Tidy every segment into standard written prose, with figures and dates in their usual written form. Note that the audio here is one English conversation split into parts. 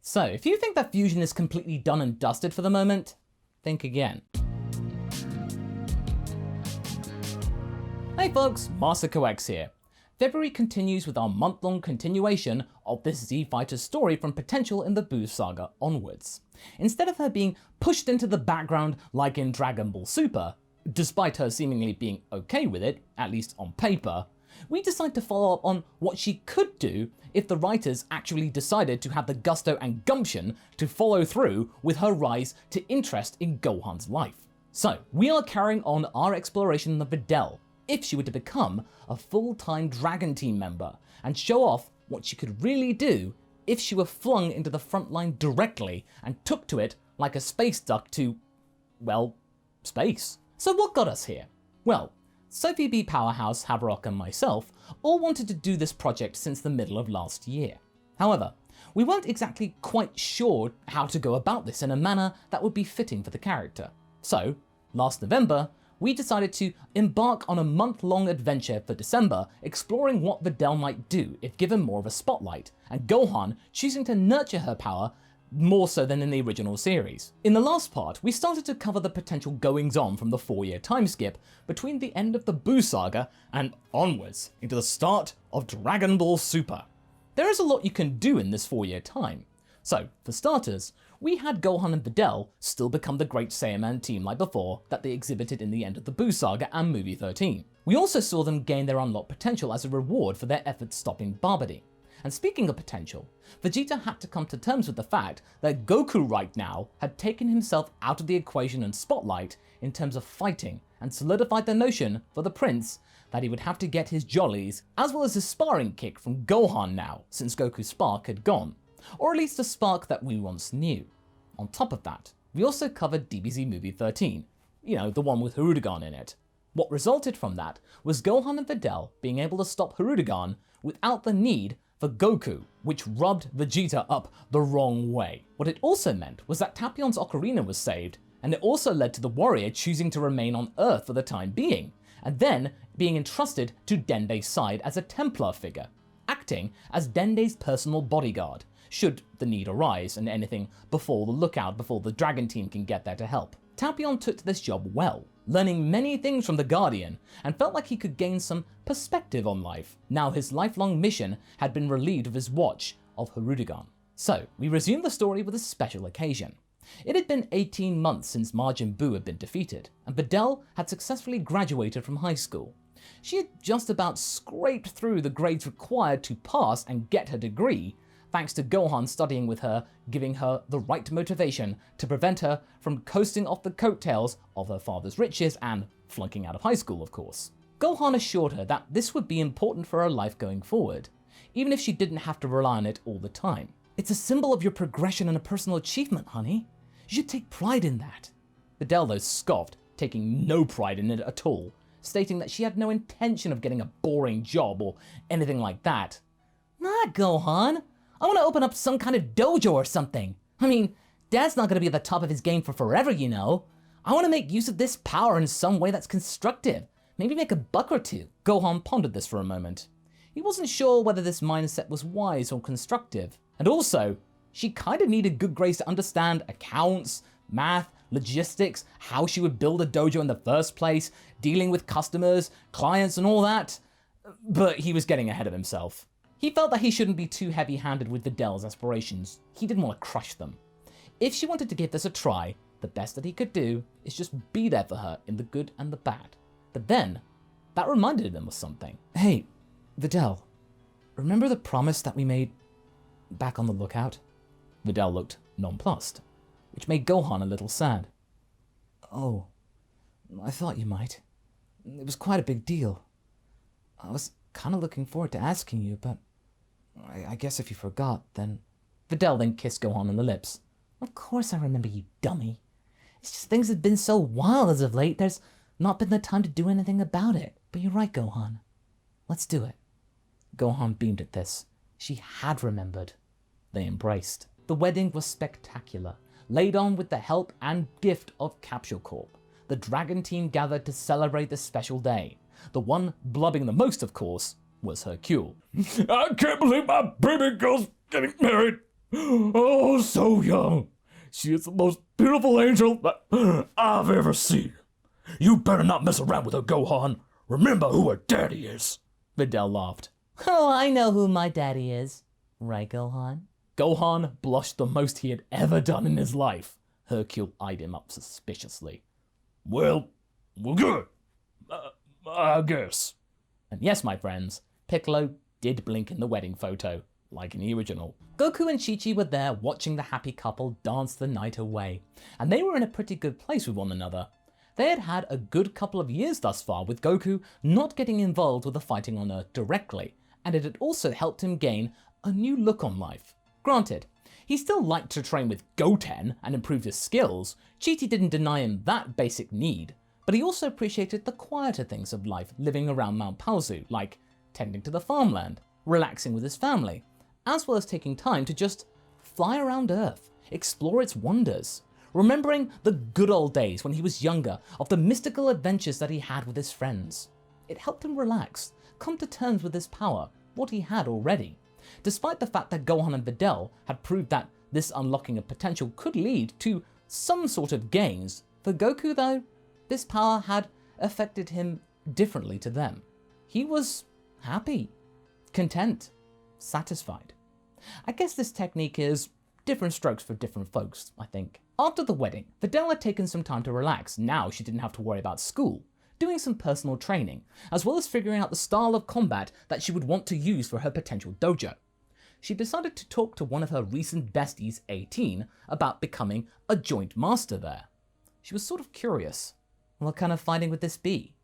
So if you think that fusion is completely done and dusted for the moment, think again. Hey folks, MasakoX here. February continues with our month-long continuation of this Z Fighter story from Potential in the Buu Saga onwards. Instead of her being pushed into the background like in Dragon Ball Super, despite her seemingly being okay with it, at least on paper, we decide to follow up on what she could do if the writers actually decided to have the gusto and gumption to follow through with her rise to interest in Gohan's life. So, we are carrying on our exploration of Videl, if she were to become a full-time Dragon Team member and show off what she could really do if she were flung into the front line directly and took to it like a space duck to, well, space. So what got us here? Well, Sophie B. Powerhouse, Haverock and myself all wanted to do this project since the middle of last year. However, we weren't exactly quite sure how to go about this in a manner that would be fitting for the character. So, last November, we decided to embark on a month-long adventure for December exploring what Videl might do if given more of a spotlight, and Gohan choosing to nurture her power more so than in the original series. In the last part, we started to cover the potential goings-on from the 4-year time skip between the end of the Buu Saga and onwards into the start of Dragon Ball Super. There is a lot you can do in this 4-year time. So, for starters, we had Gohan and Videl still become the great Saiyaman team like before that they exhibited in the end of the Buu Saga and Movie 13. We also saw them gain their unlocked potential as a reward for their efforts stopping Babidi. And speaking of potential, Vegeta had to come to terms with the fact that Goku right now had taken himself out of the equation and spotlight in terms of fighting and solidified the notion for the prince that he would have to get his jollies as well as his sparring kick from Gohan now since Goku's spark had gone. Or at least a spark that we once knew. On top of that, we also covered DBZ Movie 13, you know, the one with Hirudegarn in it. What resulted from that was Gohan and Videl being able to stop Hirudegarn without the need for Goku, which rubbed Vegeta up the wrong way. What it also meant was that Tapion's Ocarina was saved, and it also led to the warrior choosing to remain on Earth for the time being, and then being entrusted to Dende's side as a Templar figure, acting as Dende's personal bodyguard, should the need arise and anything before the Dragon Team can get there to help. Tapion took to this job well, learning many things from the Guardian, and felt like he could gain some perspective on life. Now his lifelong mission had been relieved of his watch of Hirudegarn. So, we resumed the story with a special occasion. It had been 18 months since Majin Buu had been defeated, and Videl had successfully graduated from high school. She had just about scraped through the grades required to pass and get her degree, thanks to Gohan studying with her, giving her the right motivation to prevent her from coasting off the coattails of her father's riches and flunking out of high school, of course. Gohan assured her that this would be important for her life going forward, even if she didn't have to rely on it all the time. It's a symbol of your progression and a personal achievement, honey. You should take pride in that. Videl, though, scoffed, taking no pride in it at all, stating that she had no intention of getting a boring job or anything like that. Nah, Gohan. I want to open up some kind of dojo or something. I mean, Dad's not going to be at the top of his game for forever, you know. I want to make use of this power in some way that's constructive. Maybe make a buck or two. Gohan pondered this for a moment. He wasn't sure whether this mindset was wise or constructive. And also, she kind of needed good grades to understand accounts, math, logistics, how she would build a dojo in the first place, dealing with customers, clients and all that. But he was getting ahead of himself. He felt that he shouldn't be too heavy-handed with Videl's aspirations. He didn't want to crush them. If she wanted to give this a try, the best that he could do is just be there for her in the good and the bad. But then, that reminded him of something. Hey, Videl, remember the promise that we made back on the lookout? Videl looked nonplussed, which made Gohan a little sad. Oh, I thought you might. It was quite a big deal. I was kind of looking forward to asking you, but I guess if you forgot, then... Videl then kissed Gohan on the lips. Of course I remember, you dummy. It's just things have been so wild as of late, there's not been the time to do anything about it. But you're right, Gohan. Let's do it. Gohan beamed at this. She had remembered. They embraced. The wedding was spectacular, laid on with the help and gift of Capsule Corp. The Dragon Team gathered to celebrate this special day. The one blubbing the most, of course, was Hercule. I can't believe my baby girl's getting married. Oh, so young. She is the most beautiful angel that I've ever seen. You better not mess around with her, Gohan. Remember who her daddy is. Videl laughed. Oh, I know who my daddy is. Right, Gohan? Gohan blushed the most he had ever done in his life. Hercule eyed him up suspiciously. Well, good. I guess. And yes, my friends, Piccolo did blink in the wedding photo, like in the original. Goku and Chi-Chi were there watching the happy couple dance the night away, and they were in a pretty good place with one another. They had had a good couple of years thus far, with Goku not getting involved with the fighting on Earth directly, and it had also helped him gain a new look on life. Granted, he still liked to train with Goten and improve his skills. Chi-Chi didn't deny him that basic need, but he also appreciated the quieter things of life living around Mount Paozu, like tending to the farmland, relaxing with his family, as well as taking time to just fly around Earth, explore its wonders, remembering the good old days when he was younger, of the mystical adventures that he had with his friends. It helped him relax, come to terms with his power, what he had already. Despite the fact that Gohan and Videl had proved that this unlocking of potential could lead to some sort of gains, for Goku though, this power had affected him differently to them. He was happy, content, satisfied. I guess this technique is different strokes for different folks, I think. After the wedding, Videl had taken some time to relax. Now she didn't have to worry about school, doing some personal training, as well as figuring out the style of combat that she would want to use for her potential dojo. She decided to talk to one of her recent besties, 18, about becoming a joint master there. She was sort of curious. What kind of fighting would this be?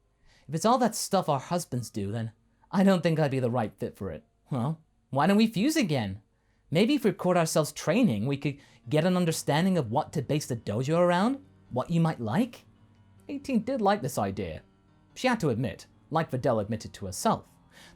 If it's all that stuff our husbands do, then I don't think I'd be the right fit for it. Well, why don't we fuse again? Maybe if we record ourselves training, we could get an understanding of what to base the dojo around, what you might like? 18 did like this idea. She had to admit, like Videl admitted to herself,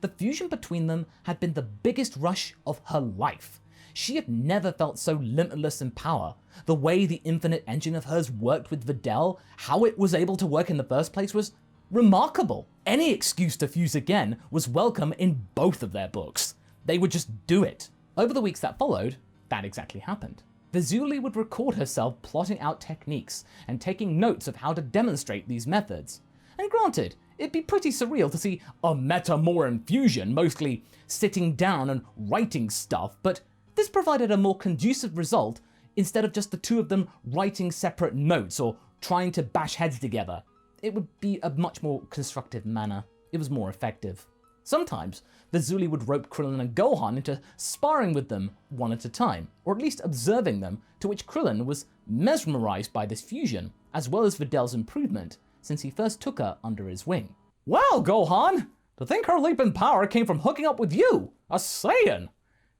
the fusion between them had been the biggest rush of her life. She had never felt so limitless in power. The way the infinite engine of hers worked with Videl, how it was able to work in the first place, was remarkable. Any excuse to fuse again was welcome in both of their books. They would just do it. Over the weeks that followed, that exactly happened. Vizuli would record herself plotting out techniques and taking notes of how to demonstrate these methods. And granted, it'd be pretty surreal to see a Metamoran fusion mostly sitting down and writing stuff, but this provided a more conducive result instead of just the two of them writing separate notes or trying to bash heads together. It would be a much more constructive manner. It was more effective. Sometimes, Vizuli would rope Krillin and Gohan into sparring with them one at a time, or at least observing them, to which Krillin was mesmerized by this fusion, as well as Videl's improvement, since he first took her under his wing. Well, Gohan, to think her leap in power came from hooking up with you, a Saiyan.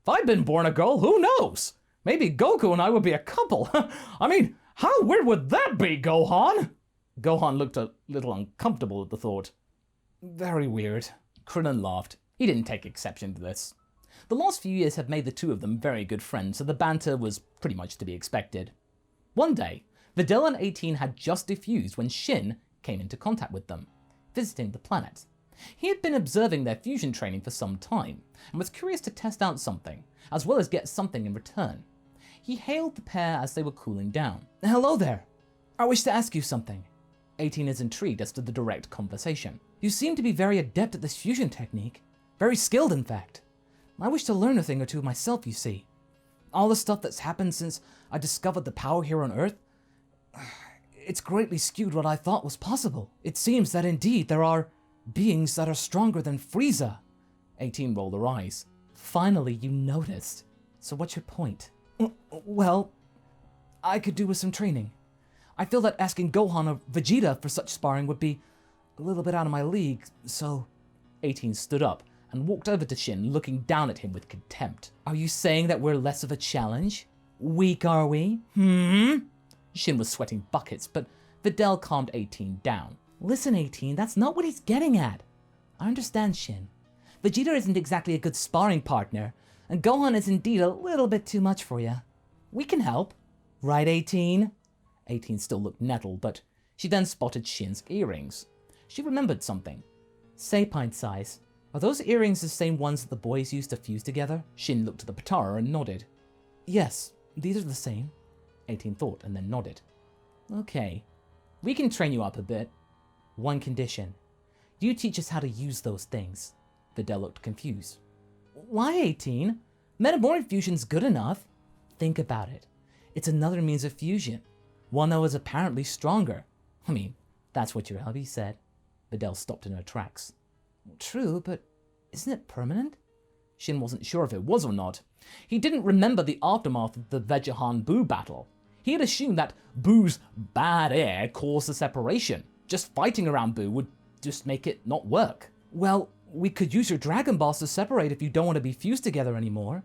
If I'd been born a girl, who knows? Maybe Goku and I would be a couple. I mean, how weird would that be, Gohan? Gohan looked a little uncomfortable at the thought. Very weird. Krillin laughed. He didn't take exception to this. The last few years had made the two of them very good friends, so the banter was pretty much to be expected. One day, Videl and 18 had just defused when Shin came into contact with them, visiting the planet. He had been observing their fusion training for some time, and was curious to test out something, as well as get something in return. He hailed the pair as they were cooling down. Hello there. I wish to ask you something. 18 is intrigued as to the direct conversation. You seem to be very adept at this fusion technique. Very skilled, in fact. I wish to learn a thing or two myself, you see. All the stuff that's happened since I discovered the power here on Earth, it's greatly skewed what I thought was possible. It seems that indeed there are beings that are stronger than Frieza. 18 rolled her eyes. Finally, you noticed. So what's your point? Well, I could do with some training. I feel that asking Gohan or Vegeta for such sparring would be a little bit out of my league, so... 18 stood up and walked over to Shin, looking down at him with contempt. Are you saying that we're less of a challenge? Weak, are we? Shin was sweating buckets, but Videl calmed 18 down. Listen, 18, that's not what he's getting at. I understand, Shin. Vegeta isn't exactly a good sparring partner, and Gohan is indeed a little bit too much for you. We can help. Right, 18? 18 still looked nettled, but she then spotted Shin's earrings. She remembered something. Say, pint size, are those earrings the same ones that the boys used to fuse together? Shin looked at the Patara and nodded. Yes, these are the same, 18 thought and then nodded. Okay, we can train you up a bit. One condition. You teach us how to use those things. Videl looked confused. Why 18? Metamorphic fusion's good enough. Think about it. It's another means of fusion. One that was apparently stronger. I mean, that's what your hubby said. Videl stopped in her tracks. True, but isn't it permanent? Shin wasn't sure if it was or not. He didn't remember the aftermath of the Vejahan Buu battle. He had assumed that Buu's bad air caused the separation. Just fighting around Buu would just make it not work. Well, we could use your Dragon Balls to separate if you don't want to be fused together anymore.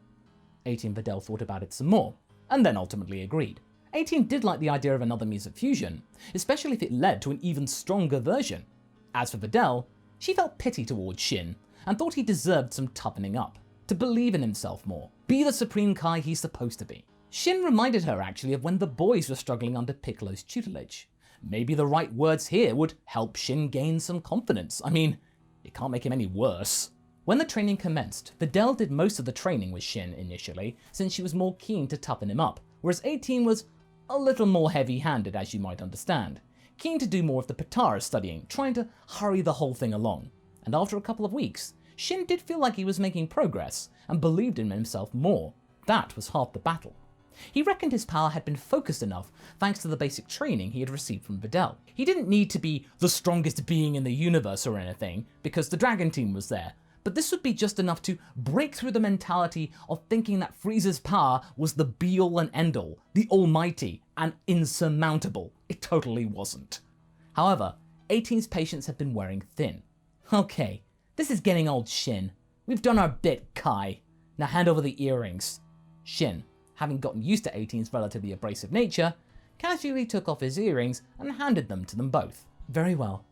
18 Videl thought about it some more, and then ultimately agreed. 18 did like the idea of another means of fusion, especially if it led to an even stronger version. As for Videl, she felt pity towards Shin, and thought he deserved some toughening up, to believe in himself more, be the supreme Kai he's supposed to be. Shin reminded her actually of when the boys were struggling under Piccolo's tutelage. Maybe the right words here would help Shin gain some confidence. I mean, it can't make him any worse. When the training commenced, Videl did most of the training with Shin initially, since she was more keen to toughen him up, whereas 18 was a little more heavy-handed, as you might understand. Keen to do more of the Patara studying, trying to hurry the whole thing along. And after a couple of weeks, Shin did feel like he was making progress, and believed in himself more. That was half the battle. He reckoned his power had been focused enough thanks to the basic training he had received from Videl. He didn't need to be the strongest being in the universe or anything, because the Dragon Team was there, but this would be just enough to break through the mentality of thinking that Frieza's power was the be-all and end-all, the almighty, and insurmountable. It totally wasn't. However, 18's patience had been wearing thin. Okay, this is getting old, Shin. We've done our bit, Kai. Now hand over the earrings. Shin, having gotten used to 18's relatively abrasive nature, casually took off his earrings and handed them to them both. Very well.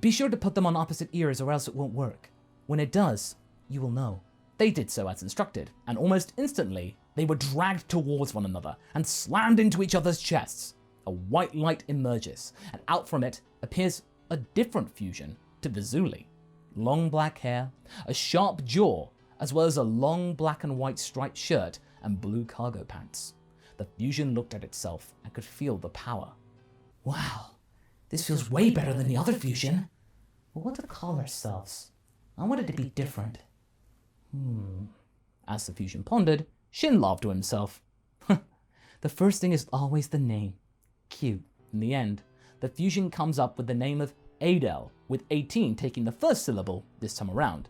Be sure to put them on opposite ears or else it won't work. When it does, you will know. They did so as instructed, and almost instantly, they were dragged towards one another and slammed into each other's chests. A white light emerges, and out from it appears a different fusion to Vizuli. Long black hair, a sharp jaw, as well as a long black and white striped shirt and blue cargo pants. The fusion looked at itself and could feel the power. Wow, this feels way better than the other fusion. But what to call ourselves? I want it to be different. As the fusion pondered, Shin laughed to himself. The first thing is always the name. Cute. In the end, the fusion comes up with the name of Adel, with 18 taking the first syllable this time around.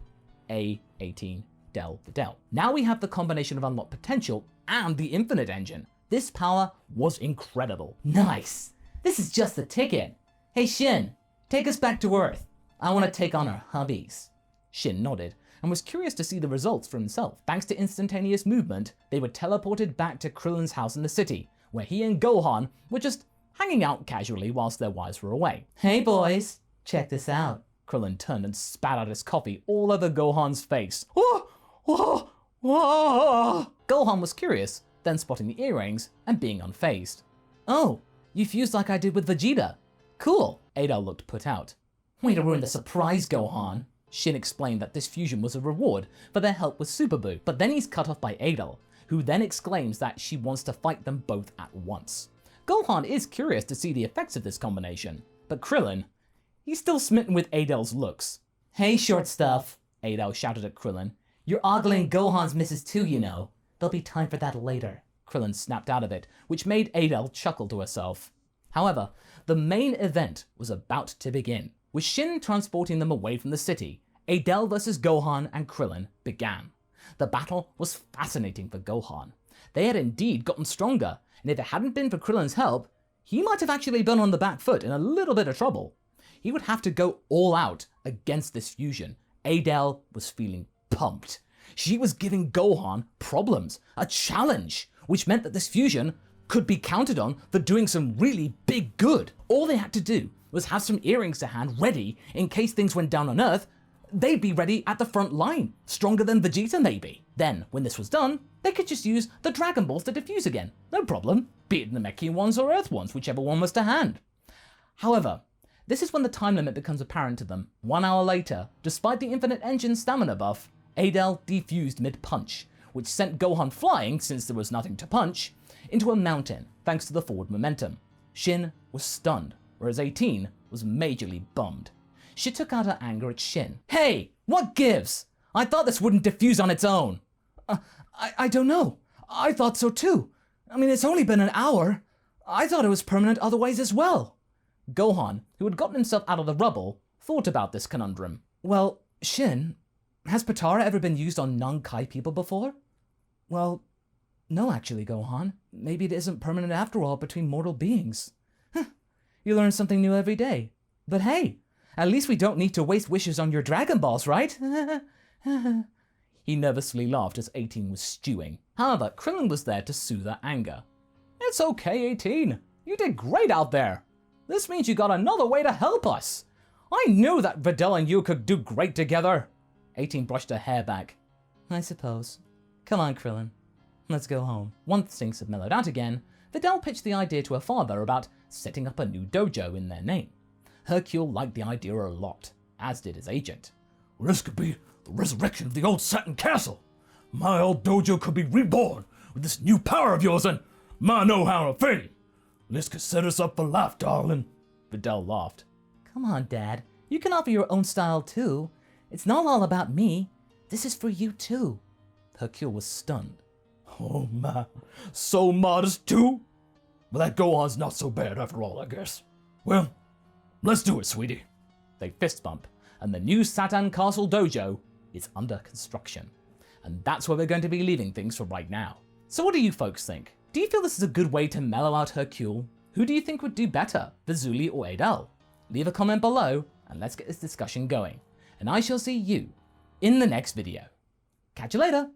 A18, Del, Videl. Now we have the combination of unlocked potential and the infinite engine. This power was incredible. Nice. This is just the ticket. Hey Shin, take us back to Earth. I want to take on our hubbies. Shin nodded and was curious to see the results for himself. Thanks to instantaneous movement, they were teleported back to Krillin's house in the city, where he and Gohan were just hanging out casually whilst their wives were away. Hey boys, check this out. Krillin turned and spat out his coffee all over Gohan's face. Oh, oh, oh. Gohan was curious, then spotting the earrings and being unfazed. Oh, you fused like I did with Vegeta. Cool. Adel looked put out. Way to ruin the surprise, Gohan. Shin explained that this fusion was a reward for their help with Super Buu, but then he's cut off by Adel, who then exclaims that she wants to fight them both at once. Gohan is curious to see the effects of this combination, but Krillin, he's still smitten with Adel's looks. Hey short stuff, Adel shouted at Krillin. You're ogling Gohan's missus too, you know. There'll be time for that later. Krillin snapped out of it, which made Adel chuckle to herself. However, the main event was about to begin. With Shin transporting them away from the city, Adel versus Gohan and Krillin began. The battle was fascinating for Gohan. They had indeed gotten stronger, and if it hadn't been for Krillin's help, he might have actually been on the back foot in a little bit of trouble. He would have to go all out against this fusion. Adel was feeling pumped. She was giving Gohan problems, a challenge, which meant that this fusion could be counted on for doing some really big good. All they had to do was have some earrings to hand ready in case things went down on Earth. They'd be ready at the front line, stronger than Vegeta maybe. Then, when this was done, they could just use the Dragon Balls to defuse again. No problem, be it the Namekian ones or Earth ones, whichever one was to hand. However, this is when the time limit becomes apparent to them. 1 hour later, despite the infinite engine stamina buff, Adel defused mid-punch, which sent Gohan flying, since there was nothing to punch, into a mountain thanks to the forward momentum. Shin was stunned, whereas 18 was majorly bummed. She took out her anger at Shin. Hey, what gives? I thought this wouldn't diffuse on its own. I don't know. I thought so too. I mean, it's only been an hour. I thought it was permanent otherwise as well. Gohan, who had gotten himself out of the rubble, thought about this conundrum. Well, Shin, has Potara ever been used on non-Kai people before? Well, no actually, Gohan. Maybe it isn't permanent after all between mortal beings. You learn something new every day. But hey, at least we don't need to waste wishes on your Dragon Balls, right? He nervously laughed as 18 was stewing. However, Krillin was there to soothe her anger. It's okay, 18. You did great out there. This means you got another way to help us. I knew that Videl and you could do great together. 18 brushed her hair back. I suppose. Come on, Krillin. Let's go home. Once things had mellowed out again, Videl pitched the idea to her father about setting up a new dojo in their name. Hercule liked the idea a lot, as did his agent. Well, this could be the resurrection of the old Satin Castle. My old dojo could be reborn with this new power of yours and my know-how and fame. This could set us up for life, darling. Videl laughed. Come on, Dad. You can offer your own style too. It's not all about me. This is for you too. Hercule was stunned. Oh my, so modest too? Well, that Gohan's not so bad after all, I guess. Well, let's do it, sweetie. They fist bump, and the new Satin Castle dojo is under construction. And that's where we're going to be leaving things for right now. So what do you folks think? Do you feel this is a good way to mellow out Hercule? Who do you think would do better, Vizuli or Adel? Leave a comment below and let's get this discussion going. And I shall see you in the next video. Catch you later!